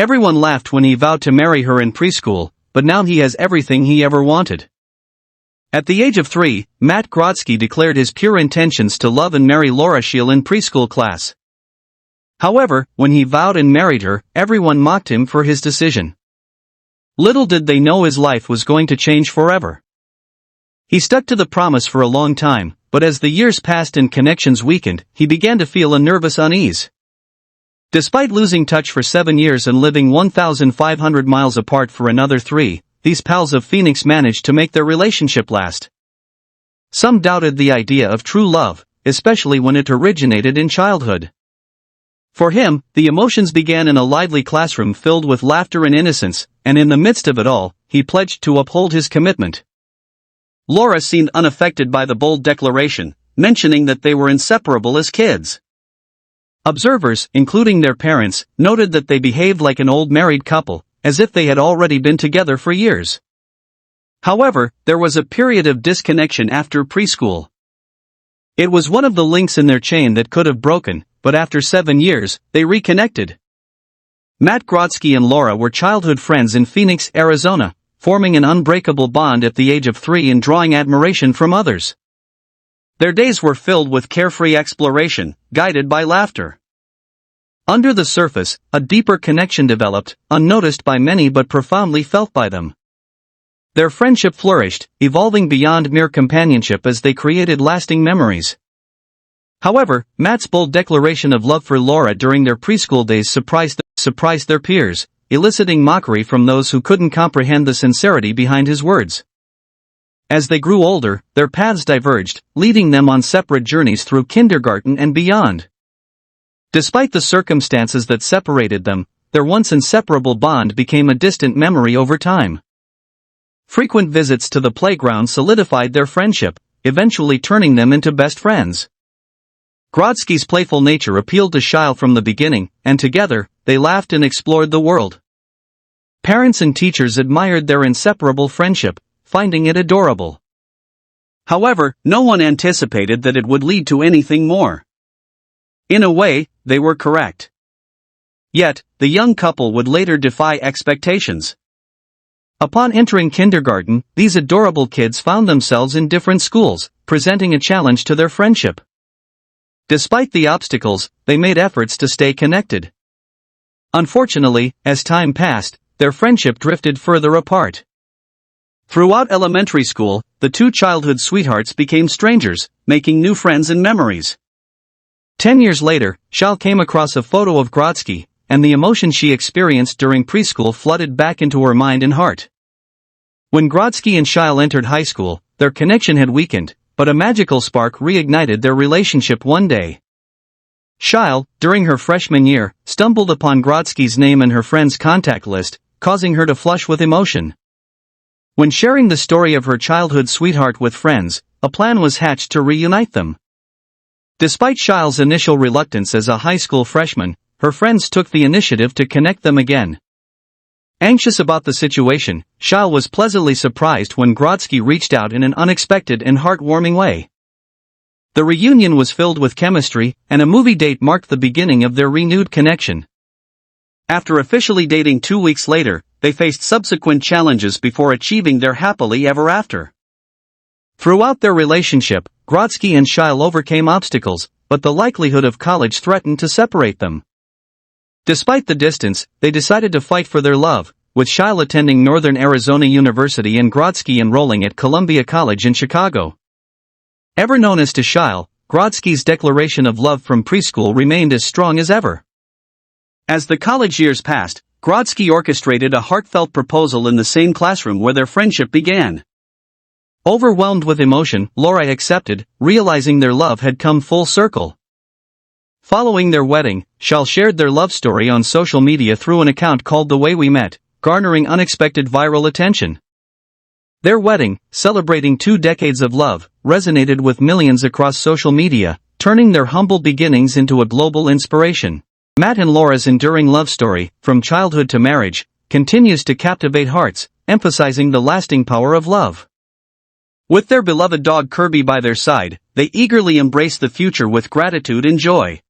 Everyone laughed when he vowed to marry her in preschool, but now he has everything he ever wanted. At the age of 3, Matt Grodsky declared his pure intentions to love and marry Laura Sheel in preschool class. However, when he vowed and married her, everyone mocked him for his decision. Little did they know his life was going to change forever. He stuck to the promise for a long time, but as the years passed and connections weakened, he began to feel a nervous unease. Despite losing touch for 7 years and living 1,500 miles apart for another 3, these pals of Phoenix managed to make their relationship last. Some doubted the idea of true love, especially when it originated in childhood. For him, the emotions began in a lively classroom filled with laughter and innocence, and in the midst of it all, he pledged to uphold his commitment. Laura seemed unaffected by the bold declaration, mentioning that they were inseparable as kids. Observers, including their parents, noted that they behaved like an old married couple, as if they had already been together for years. However, there was a period of disconnection after preschool. It was one of the links in their chain that could have broken, but after 7 years, they reconnected. Matt Grodsky and Laura were childhood friends in Phoenix, Arizona, forming an unbreakable bond at the age of 3 and drawing admiration from others. Their days were filled with carefree exploration, guided by laughter. Under the surface, a deeper connection developed, unnoticed by many but profoundly felt by them. Their friendship flourished, evolving beyond mere companionship as they created lasting memories. However, Matt's bold declaration of love for Laura during their preschool days surprised their peers, eliciting mockery from those who couldn't comprehend the sincerity behind his words. As they grew older, their paths diverged, leading them on separate journeys through kindergarten and beyond. Despite the circumstances that separated them, their once inseparable bond became a distant memory over time. Frequent visits to the playground solidified their friendship, eventually turning them into best friends. Grodsky's playful nature appealed to Sheel from the beginning, and together, they laughed and explored the world. Parents and teachers admired their inseparable friendship, finding it adorable. However, no one anticipated that it would lead to anything more. In a way, they were correct. Yet, the young couple would later defy expectations. Upon entering kindergarten, these adorable kids found themselves in different schools, presenting a challenge to their friendship. Despite the obstacles, they made efforts to stay connected. Unfortunately, as time passed, their friendship drifted further apart. Throughout elementary school, the two childhood sweethearts became strangers, making new friends and memories. 10 years later, Sheel came across a photo of Grodsky, and the emotion she experienced during preschool flooded back into her mind and heart. When Grodsky and Sheel entered high school, their connection had weakened, but a magical spark reignited their relationship one day. Sheel, during her freshman year, stumbled upon Grodsky's name in her friend's contact list, causing her to flush with emotion. When sharing the story of her childhood sweetheart with friends, a plan was hatched to reunite them. Despite Sheel's initial reluctance as a high school freshman, her friends took the initiative to connect them again. Anxious about the situation, Sheel was pleasantly surprised when Grodsky reached out in an unexpected and heartwarming way. The reunion was filled with chemistry, and a movie date marked the beginning of their renewed connection. After officially dating 2 weeks later, they faced subsequent challenges before achieving their happily ever after. Throughout their relationship, Grodsky and Sheel overcame obstacles, but the likelihood of college threatened to separate them. Despite the distance, they decided to fight for their love, with Sheel attending Northern Arizona University and Grodsky enrolling at Columbia College in Chicago. Ever known as to Sheel, Grodsky's declaration of love from preschool remained as strong as ever. As the college years passed, Grodsky orchestrated a heartfelt proposal in the same classroom where their friendship began. Overwhelmed with emotion, Laura accepted, realizing their love had come full circle. Following their wedding, Sheel shared their love story on social media through an account called The Way We Met, garnering unexpected viral attention. Their wedding, celebrating 2 decades of love, resonated with millions across social media, turning their humble beginnings into a global inspiration. Matt and Laura's enduring love story, from childhood to marriage, continues to captivate hearts, emphasizing the lasting power of love. With their beloved dog Kirby by their side, they eagerly embrace the future with gratitude and joy.